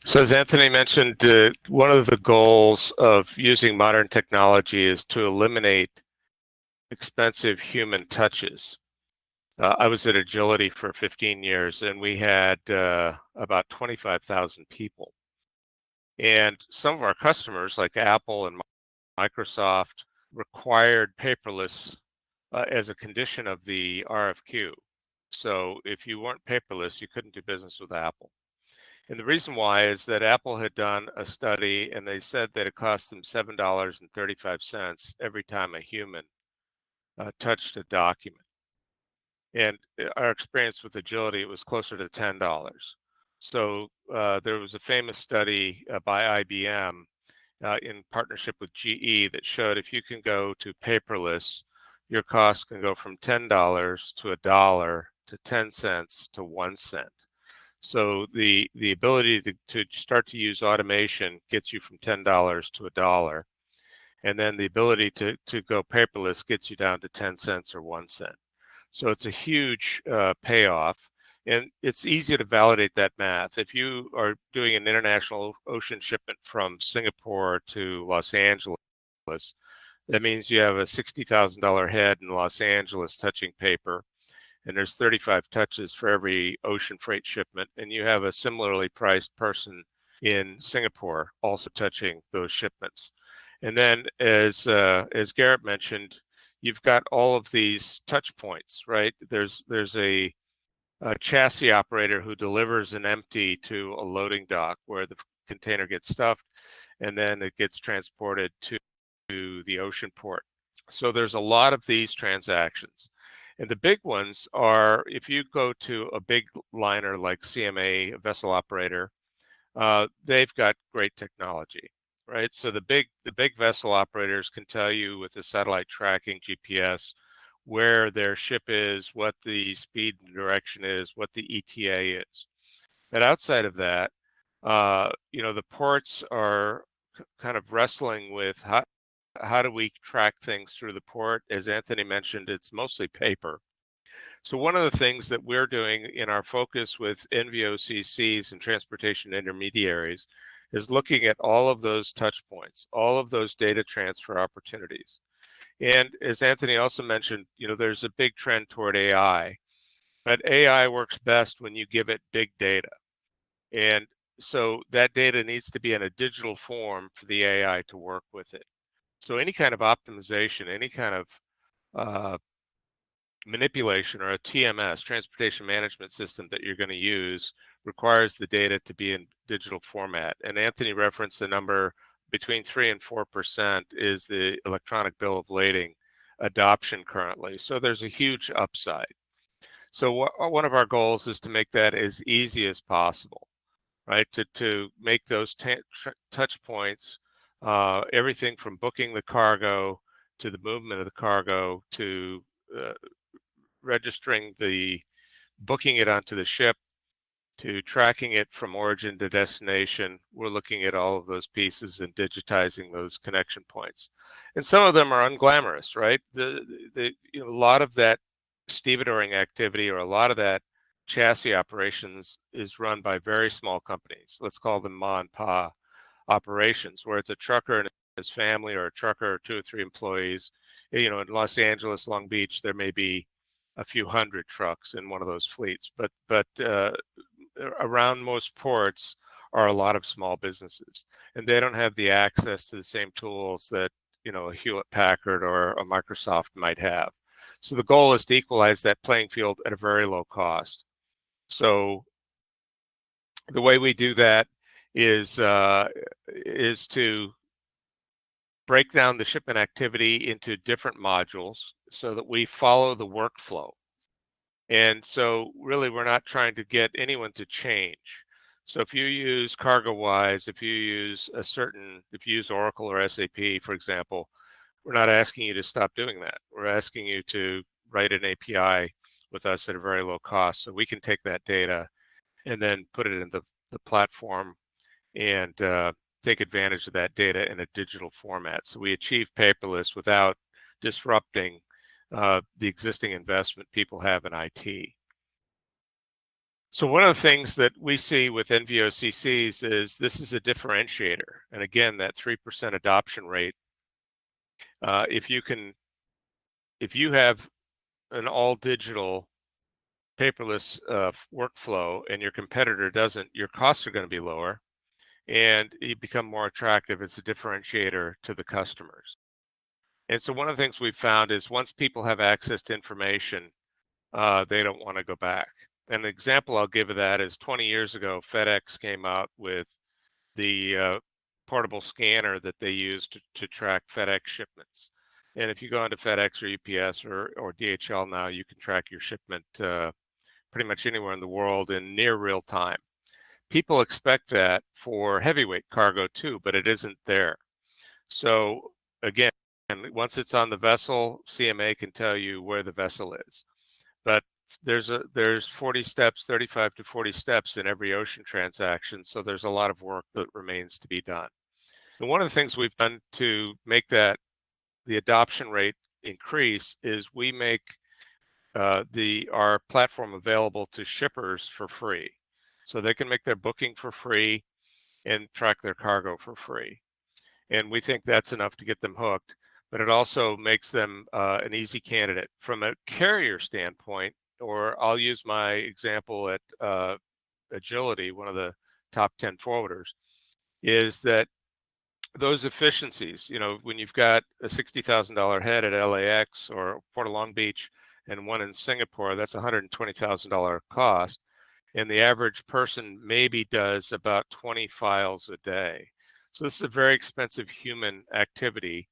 So as Anthony mentioned, one of the goals of using modern technology is to eliminate expensive human touches. I was at Agility for 15 years, and we had about 25,000 people. And some of our customers, like Apple and Microsoft, required paperless as a condition of the RFQ. So if you weren't paperless, you couldn't do business with Apple. And the reason why is that Apple had done a study, and they said that it cost them $7.35 every time a human touched a document. And our experience with Agility, it was closer to $10. So there was a famous study by IBM in partnership with GE that showed if you can go to paperless, your cost can go from $10 to $1 to 10 cents to 1 cent. So the ability to start to use automation gets you from $10 to $1. And then the ability to go paperless gets you down to 10 cents or 1 cent. So it's a huge payoff. And it's easy to validate that math. If you are doing an international ocean shipment from Singapore to Los Angeles, that means you have a $60,000 head in Los Angeles touching paper, and there's 35 touches for every ocean freight shipment, and you have a similarly priced person in Singapore also touching those shipments. And then, as Garrett mentioned, you've got all of these touch points, right? There's a chassis operator who delivers an empty to a loading dock where the container gets stuffed, and then it gets transported to the ocean port. So there's a lot of these transactions. And the big ones are, if you go to a big liner like CMA, a vessel operator, they've got great technology, right? So the big vessel operators can tell you with the satellite tracking GPS where their ship is, what the speed and direction is, what the ETA is. But outside of that, the ports are kind of wrestling with how do we track things through the port? As Anthony mentioned, it's mostly paper. So one of the things that we're doing in our focus with NVOCCs and transportation intermediaries is looking at all of those touch points, all of those data transfer opportunities. And as Anthony also mentioned, there's a big trend toward AI, but AI works best when you give it big data. And so that data needs to be in a digital form for the AI to work with it. So any kind of optimization, any kind of manipulation or a TMS, transportation management system, that you're going to use requires the data to be in digital format. And Anthony referenced the number between 3 and 4% is the electronic bill of lading adoption currently. So there's a huge upside. So one of our goals is to make that as easy as possible, right? To make those touch points, everything from booking the cargo to the movement of the cargo to registering booking it onto the ship to tracking it from origin to destination. We're looking at all of those pieces and digitizing those connection points. And some of them are unglamorous, right? A lot of that stevedoring activity or a lot of that chassis operations is run by very small companies. Let's call them ma and pa operations, where it's a trucker and his family, or a trucker or 2 or 3 employees. In Los Angeles, Long Beach, there may be a few hundred trucks in one of those fleets, but around most ports are a lot of small businesses, and they don't have the access to the same tools that a Hewlett Packard or a Microsoft might have. So the goal is to equalize that playing field at a very low cost. So the way we do that is to break down the shipment activity into different modules so that we follow the workflow. And so really, we're not trying to get anyone to change. So if you use CargoWise, if you use Oracle or SAP, for example, we're not asking you to stop doing that. We're asking you to write an API with us at a very low cost, so we can take that data and then put it in the platform and take advantage of that data in a digital format. So we achieve paperless without disrupting the existing investment people have in IT. So one of the things that we see with NVOCCs is this is a differentiator. And again, that 3% adoption rate, if you have an all digital paperless workflow and your competitor doesn't, your costs are going to be lower and you become more attractive. It's a differentiator to the customers. And so one of the things we've found is once people have access to information, they don't want to go back. An example I'll give of that is 20 years ago, FedEx came out with the portable scanner that they use to track FedEx shipments. And if you go into FedEx or UPS or DHL now, you can track your shipment pretty much anywhere in the world in near real time. People expect that for heavyweight cargo too, but it isn't there. So again, once it's on the vessel, CMA can tell you where the vessel is. But there's 40 steps, 35 to 40 steps in every ocean transaction. So there's a lot of work that remains to be done. And one of the things we've done to make the adoption rate increase is we make our platform available to shippers for free. So they can make their booking for free and track their cargo for free. And we think that's enough to get them hooked, but it also makes them an easy candidate. From a carrier standpoint, or I'll use my example at Agility, one of the top 10 forwarders, is that those efficiencies, when you've got a $60,000 head at LAX or Port of Long Beach and one in Singapore, that's $120,000 cost. And the average person maybe does about 20 files a day. So this is a very expensive human activity.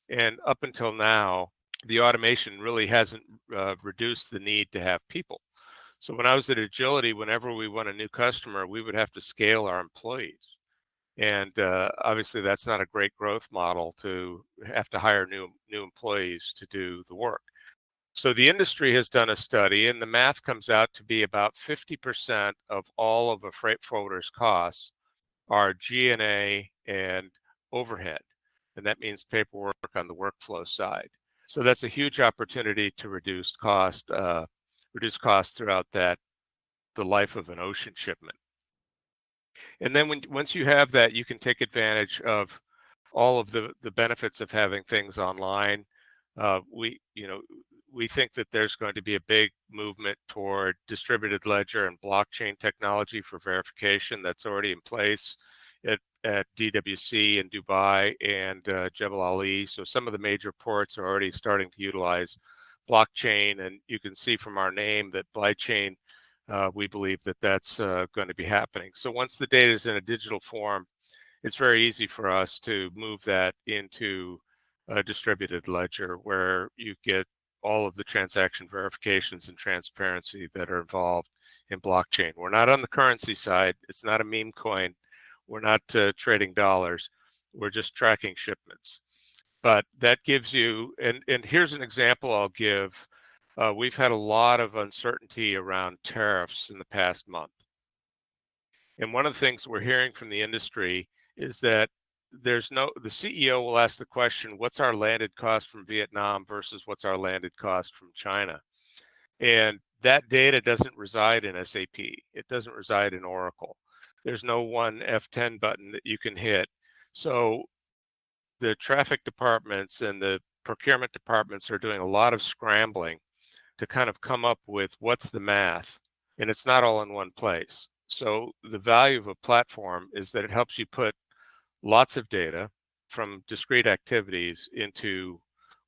And up until now, the automation really hasn't reduced the need to have people. So when I was at Agility, whenever we won a new customer, we would have to scale our employees. And obviously, that's not a great growth model to have to hire new employees to do the work. So the industry has done a study, and the math comes out to be about 50% of all of a freight forwarder's costs are G&A and overhead. And that means paperwork on the workflow side. So that's a huge opportunity to reduce costs throughout the life of an ocean shipment. And then once you have that, you can take advantage of all of the benefits of having things online. We think that there's going to be a big movement toward distributed ledger and blockchain technology for verification. That's already in place at DWC in Dubai and Jebel Ali. So some of the major ports are already starting to utilize blockchain, and you can see from our name that blockchain, we believe that that's going to be happening. So once the data is in a digital form, it's very easy for us to move that into a distributed ledger where you get all of the transaction verifications and transparency that are involved in blockchain. We're not on the currency side. It's not a meme coin. We're not trading dollars. We're just tracking shipments. But that gives you, and here's an example I'll give. We've had a lot of uncertainty around tariffs in the past month. And one of the things we're hearing from the industry is that the CEO will ask the question, what's our landed cost from Vietnam versus what's our landed cost from China? And that data doesn't reside in SAP. It doesn't reside in Oracle. There's no one F10 button that you can hit. So the traffic departments and the procurement departments are doing a lot of scrambling to kind of come up with what's the math, and it's not all in one place. So the value of a platform is that it helps you put lots of data from discrete activities into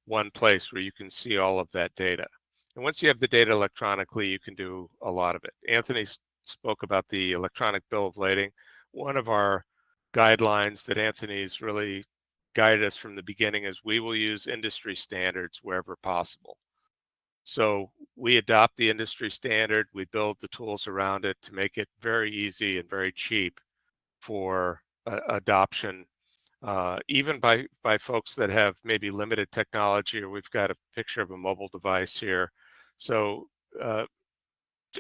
one place where you can see all of that data. And once you have the data electronically, you can do a lot of it. Anthony spoke about the electronic bill of lading. One of our guidelines that Anthony's really guided us from the beginning is we will use industry standards wherever possible. So we adopt the industry standard, we build the tools around it to make it very easy and very cheap for adoption, even by folks that have maybe limited technology, or we've got a picture of a mobile device here. So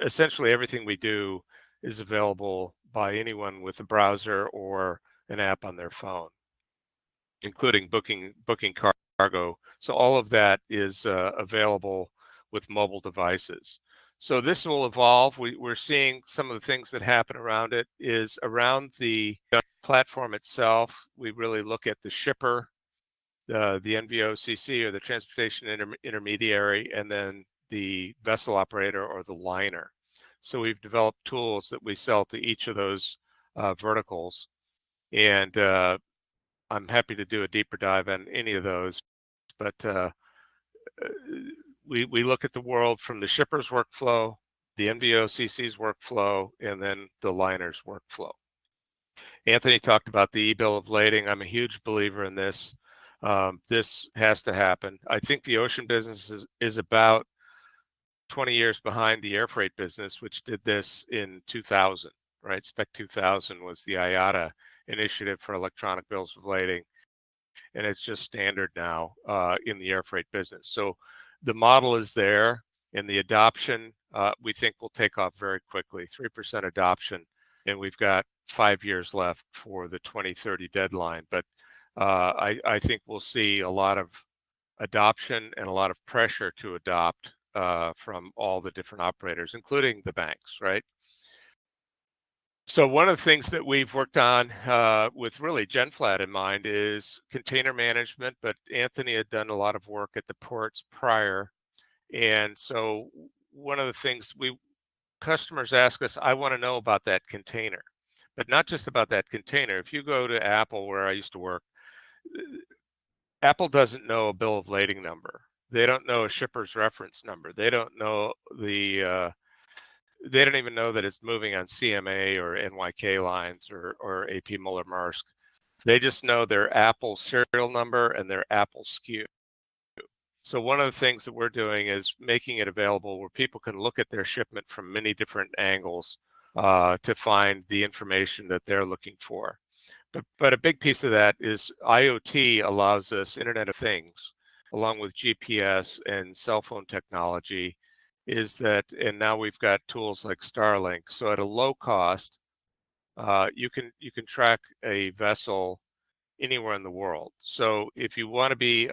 essentially everything we do is available by anyone with a browser or an app on their phone, including booking cargo. So all of that is available with mobile devices. So this will evolve. We're seeing some of the things that happen around it is around the platform itself. We really look at the shipper, the NVOCC or the transportation intermediary, and then the vessel operator or the liner. So we've developed tools that we sell to each of those verticals. And I'm happy to do a deeper dive on any of those, but we look at the world from the shipper's workflow, the NVOCC's workflow, and then the liner's workflow. Anthony talked about the e-bill of lading. I'm a huge believer in this. This has to happen. I think the ocean business is about 20 years behind the air freight business, which did this in 2000, right? Spec 2000 was the IATA initiative for electronic bills of lading, and it's just standard now in the air freight business. So the model is there, And the adoption, we think, will take off very quickly, 3% adoption, and we've got 5 years left for the 2030 deadline. But I think we'll see a lot of adoption and a lot of pressure to adopt from all the different operators, including the banks, right? So one of the things that we've worked on with really GenFlat in mind is container management, but Anthony had done a lot of work at the ports prior. And so one of the things customers ask us, I want to know about that container, but not just about that container. If you go to Apple, where I used to work, Apple doesn't know a bill of lading number. They don't know a shipper's reference number. They don't know they don't even know that it's moving on CMA or NYK lines or AP Muller-Maersk. They just know their Apple serial number and their Apple SKU. So one of the things that we're doing is making it available where people can look at their shipment from many different angles to find the information that they're looking for. But a big piece of that is IoT allows us, Internet of Things, along with GPS and cell phone technology, and now we've got tools like Starlink. So at a low cost, you can track a vessel anywhere in the world. So if you want to be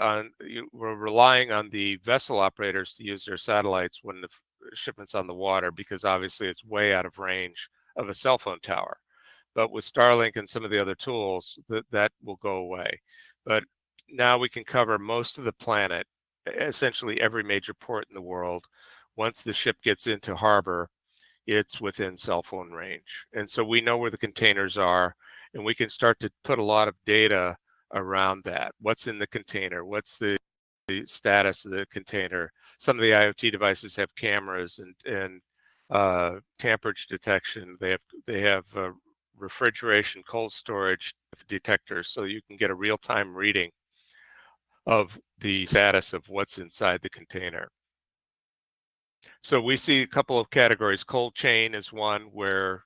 we're relying on the vessel operators to use their satellites when the shipment's on the water, because obviously it's way out of range of a cell phone tower. But with Starlink and some of the other tools, that will go away. But now we can cover most of the planet, essentially every major port in the world. Once the ship gets into harbor, it's within cell phone range. And so we know where the containers are, and we can start to put a lot of data around that. What's in the container? What's the status of the container? Some of the IoT devices have cameras and tamperage detection. They have refrigeration, cold storage detectors, so you can get a real-time reading of the status of what's inside the container. So we see a couple of categories. Cold chain is one where,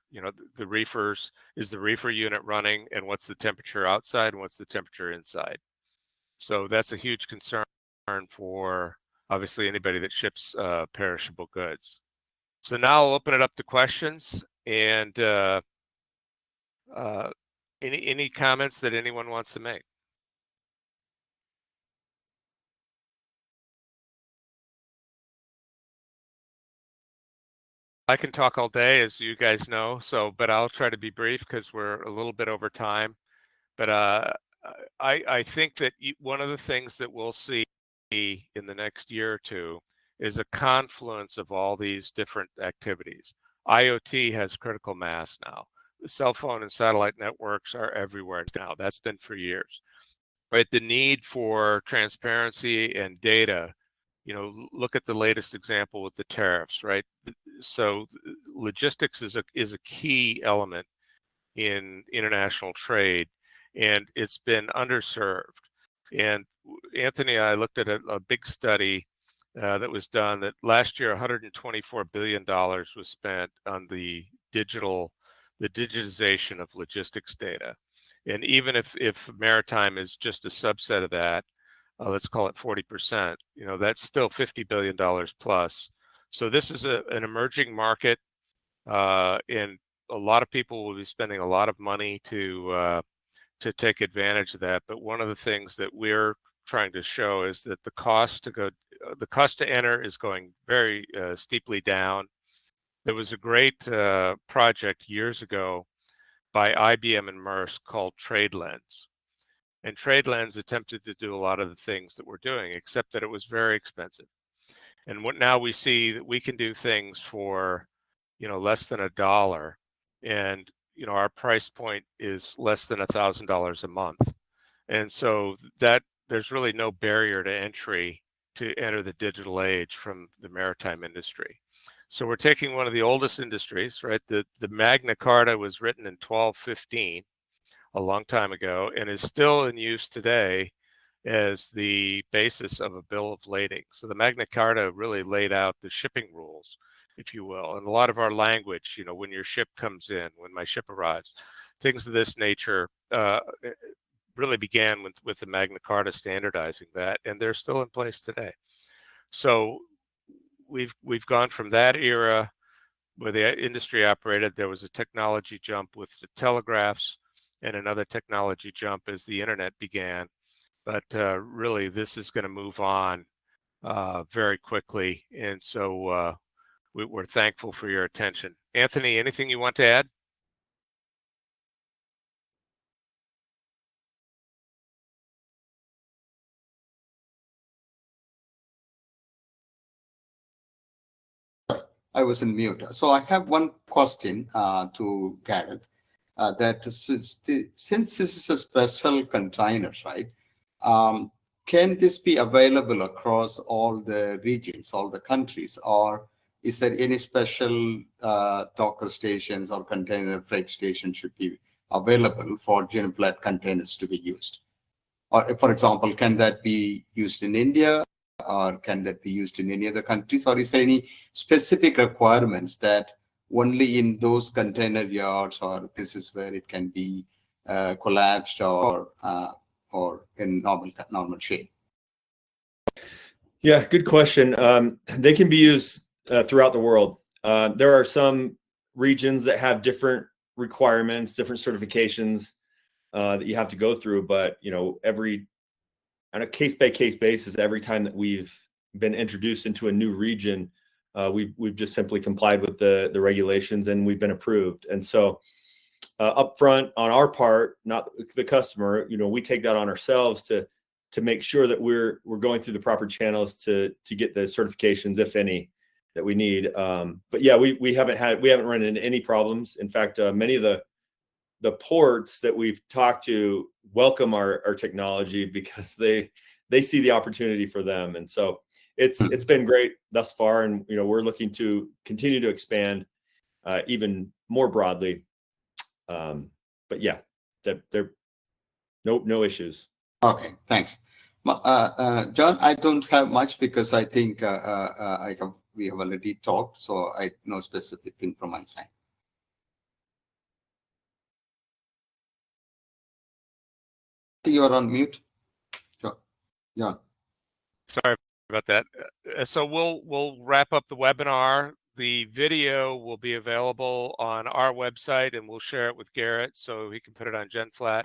the reefers, is the reefer unit running, and what's the temperature outside and what's the temperature inside? So that's a huge concern for obviously anybody that ships perishable goods. So now I'll open it up to questions, and any comments that anyone wants to make. I can talk all day, as you guys know, but I'll try to be brief because we're a little bit over time. But I think that one of the things that we'll see in the next year or two is a confluence of all these different activities. IoT has critical mass now. The cell phone and satellite networks are everywhere now. That's been for years. Right? The need for transparency and data, look at the latest example with the tariffs, right? So logistics is a key element in international trade, and it's been underserved. And Anthony and I looked at a big study that was done that last year $124 billion was spent on the digitization of logistics data. And even if maritime is just a subset of that, let's call it 40%, that's still $50 billion plus. So this is an emerging market, and a lot of people will be spending a lot of money to take advantage of that. But one of the things that we're trying to show is that the cost to enter is going very steeply down. There was a great project years ago by IBM and Maersk called TradeLens. And TradeLens attempted to do a lot of the things that we're doing, except that it was very expensive. And now we see that we can do things for, less than $1, and our price point is less than $1,000 a month. And so that there's really no barrier to entry to enter the digital age from the maritime industry. So we're taking one of the oldest industries, right? The Magna Carta was written in 1215, a long time ago, and is still in use today as the basis of a bill of lading. So the Magna Carta really laid out the shipping rules, if you will, and a lot of our language, when your ship comes in, when my ship arrives, things of this nature really began with the Magna Carta standardizing that, and they're still in place today. So we've gone from that era where the industry operated. There was a technology jump with the telegraphs, and another technology jump as the internet began. But really, this is going to move on very quickly, and so we're thankful for your attention. Anthony, anything you want to add?
I was in mute. So I have one question to Garrett. That since this is a special container, right? Can this be available across all the regions, all the countries, or is there any special docker stations or container freight stations should be available for GenFlat containers to be used? Or, for example, can that be used in India, or can that be used in any other countries, or is there any specific requirements that only in those container yards, or this is where it can be collapsed or in normal shape?
Yeah, good question. They can be used throughout the world. There are some regions that have different requirements, different certifications that you have to go through, but on a case-by-case basis, every time that we've been introduced into a new region, we've just simply complied with the regulations, and we've been approved. And so upfront on our part, not the customer, we take that on ourselves to make sure that we're going through the proper channels to get the certifications, if any, that we need. But yeah, we haven't run into any problems. In fact, many of the ports that we've talked to welcome our technology because they see the opportunity for them. And so it's been great thus far. And, we're looking to continue to expand even more broadly. But yeah, there no issues.
Okay, thanks. John, I don't have much because I think we have already talked, so I no specific thing from my side. You're on mute, John.
Sorry about that. So we'll wrap up the webinar. The video will be available on our website, and we'll share it with Garrett so he can put it on GenFlat.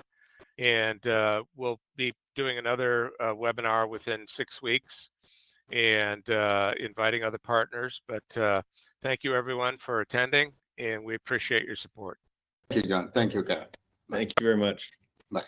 And we'll be doing another webinar within 6 weeks, and inviting other partners. But thank you, everyone, for attending, and we appreciate your support.
Thank you, John. Thank you, Garrett.
Thank you very much.
Bye.